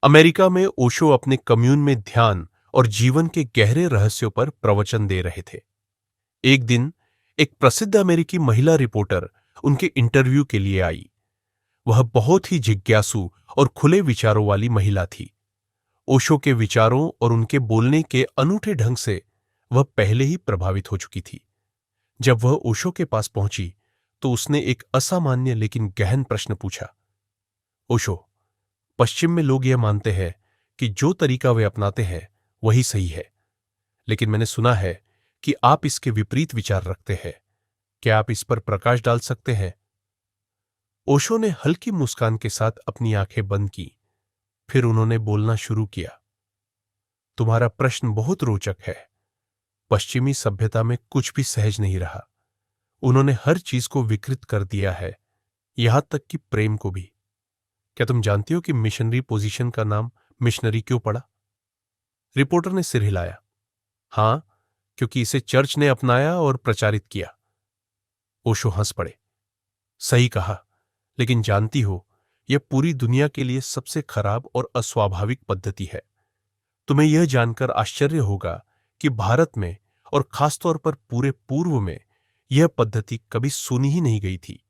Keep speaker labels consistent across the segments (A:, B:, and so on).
A: America में ओशो अपने commune में ध्यान और जीवन के गहरे रहस्यों पर प्रवचन दे रहे थे। एक दिन एक प्रसिद्ध अमेरिकी महिला रिपोर्टर उनके इंटरव्यू के लिए आई। वह बहुत ही जिज्ञासु और खुले विचारों वाली महिला थी। ओशो के विचारों और उनके बोलने के अनूठे ढंग से वह पहले ही प्रभावित हो चुकी थी। जब वह ओशो के पास पहुंची तो उसने एक असामान्य लेकिन गहन प्रश्न पूछा। ओशो, पश्चिम में लोग यह मानते हैं कि जो तरीका वे अपनाते हैं वही सही है, लेकिन मैंने सुना है कि आप इसके विपरीत विचार रखते हैं। क्या आप इस पर प्रकाश डाल सकते हैं? ओशो ने हल्की मुस्कान के साथ अपनी आंखें बंद की। फिर उन्होंने बोलना शुरू किया। तुम्हारा प्रश्न बहुत रोचक है। पश्चिमी सभ्यता में कुछ भी सहज नहीं रहा। उन्होंने हर चीज को विकृत कर दिया है, यहां तक कि प्रेम को भी। क्या तुम जानती हो कि मिशनरी पोजीशन का नाम मिशनरी क्यों पड़ा? रिपोर्टर ने सिर हिलाया। हां, क्योंकि इसे चर्च ने अपनाया और प्रचारित किया। ओशो हंस पड़े। सही कहा, लेकिन जानती हो, यह पूरी दुनिया के लिए सबसे खराब और अस्वाभाविक पद्धति है। तुम्हें यह जानकर आश्चर्य होगा कि भारत में और खासतौर पर पूरे पूर्व में यह पद्धति कभी सुनी ही नहीं गई थी,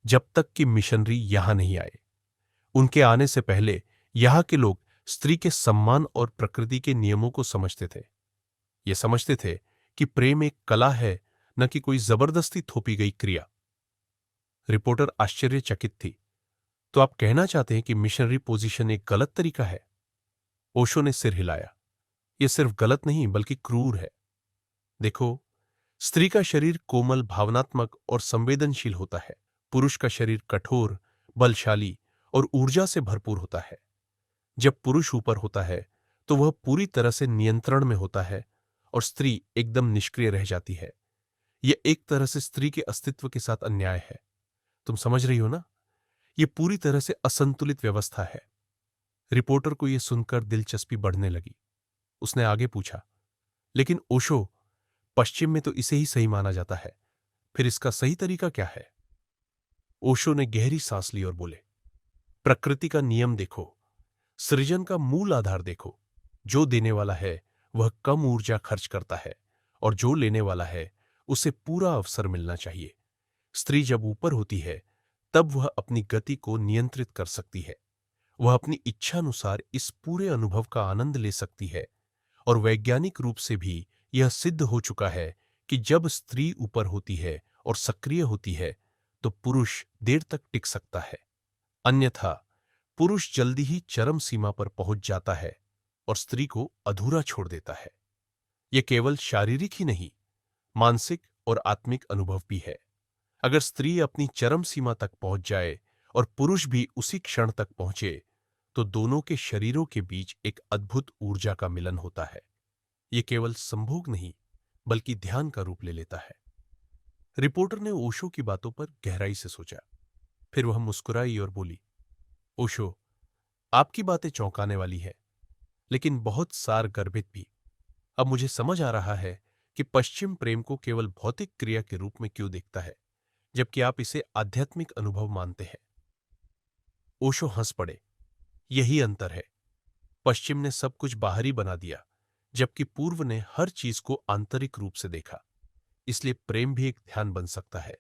A: जब तक कि मिशनरी यहां नहीं आए। उनके आने से पहले यहां के लोग स्त्री के सम्मान और प्रकृति के नियमों को समझते थे। ये समझते थे कि प्रेम एक कला है, न कि कोई जबरदस्ती थोपी गई क्रिया। रिपोर्टर आश्चर्यचकित थी। तो आप कहना चाहते हैं कि मिशनरी पोजीशन एक गलत तरीका है? ओशो ने सिर हिलाया। यह सिर्फ गलत नहीं बल्कि क्रूर है। देखो, स्त्री का शरीर कोमल, भावनात्मक और संवेदनशील होता है। पुरुष का शरीर कठोर, बलशाली और ऊर्जा से भरपूर होता है। जब पुरुष ऊपर होता है तो वह पूरी तरह से नियंत्रण में होता है और स्त्री एकदम निष्क्रिय रह जाती है। यह एक तरह से स्त्री के अस्तित्व के साथ अन्याय है। तुम समझ रही हो ना? यह पूरी तरह से असंतुलित व्यवस्था है। रिपोर्टर को यह सुनकर दिलचस्पी बढ़ने लगी। उसने आगे पूछा, लेकिन ओशो, पश्चिम में तो इसे ही सही माना जाता है। फिर इसका सही तरीका क्या है? ओशो ने गहरी सांस ली और बोले, प्रकृति का नियम देखो, सृजन का मूल आधार देखो। जो देने वाला है वह कम ऊर्जा खर्च करता है और जो लेने वाला है उसे पूरा अवसर मिलना चाहिए। स्त्री जब ऊपर होती है तब वह अपनी गति को नियंत्रित कर सकती है। वह अपनी इच्छानुसार इस पूरे अनुभव का आनंद ले सकती है और वैज्ञानिक रूप से भी यह सिद्ध हो चुका है कि जब स्त्री ऊपर होती है और सक्रिय होती है तो पुरुष देर तक टिक सकता है। अन्यथा पुरुष जल्दी ही चरम सीमा पर पहुंच जाता है और स्त्री को अधूरा छोड़ देता है। यह केवल शारीरिक ही नहीं, मानसिक और आत्मिक अनुभव भी है। अगर स्त्री अपनी चरम सीमा तक पहुंच जाए और पुरुष भी उसी क्षण तक पहुंचे तो दोनों के शरीरों के बीच एक अद्भुत ऊर्जा का मिलन होता है। यह केवल संभोग नहीं बल्कि ध्यान का रूप ले लेता है। रिपोर्टर ने ओशो की बातों पर गहराई से सोचा। फिर वह मुस्कुराई और बोली, ओशो, आपकी बातें चौंकाने वाली है, लेकिन बहुत सार गर्भित भी। अब मुझे समझ आ रहा है कि पश्चिम प्रेम को केवल भौतिक क्रिया के रूप में क्यों देखता है, जबकि आप इसे आध्यात्मिक अनुभव मानते हैं। ओशो हंस पड़े। यही अंतर है। पश्चिम ने सब कुछ बाहरी बना दिया, जबकि पूर्व ने हर चीज को आंतरिक रूप से देखा। इसलिए प्रेम भी एक ध्यान बन सकता है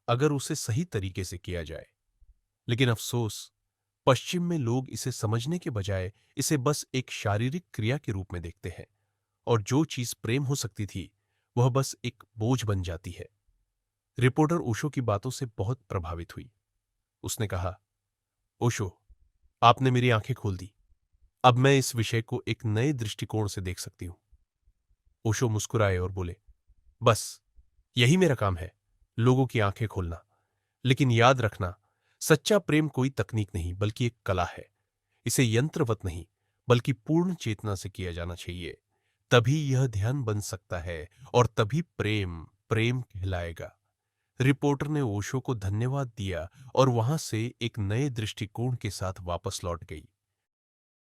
A: अगर उसे सही तरीके से किया जाए। लेकिन अफसोस, पश्चिम में लोग इसे समझने के बजाय इसे बस एक शारीरिक क्रिया के रूप में देखते हैं और जो चीज प्रेम हो सकती थी वह बस एक बोझ बन जाती है। रिपोर्टर ओशो की बातों से बहुत प्रभावित हुई। उसने कहा, ओशो, आपने मेरी आंखें खोल दी। अब मैं इस विषय को एक नए दृष्टिकोण से देख सकती हूं। ओशो मुस्कुराए और बोले, बस यही मेरा काम है, लोगों की आंखें खोलना। लेकिन याद रखना, सच्चा प्रेम कोई तकनीक नहीं बल्कि एक कला है। इसे यंत्रवत नहीं बल्कि पूर्ण चेतना से किया जाना चाहिए। तभी यह ध्यान बन सकता है और तभी प्रेम प्रेम कहलाएगा। रिपोर्टर ने ओशो को धन्यवाद दिया और वहां से एक नए दृष्टिकोण के साथ वापस लौट गई।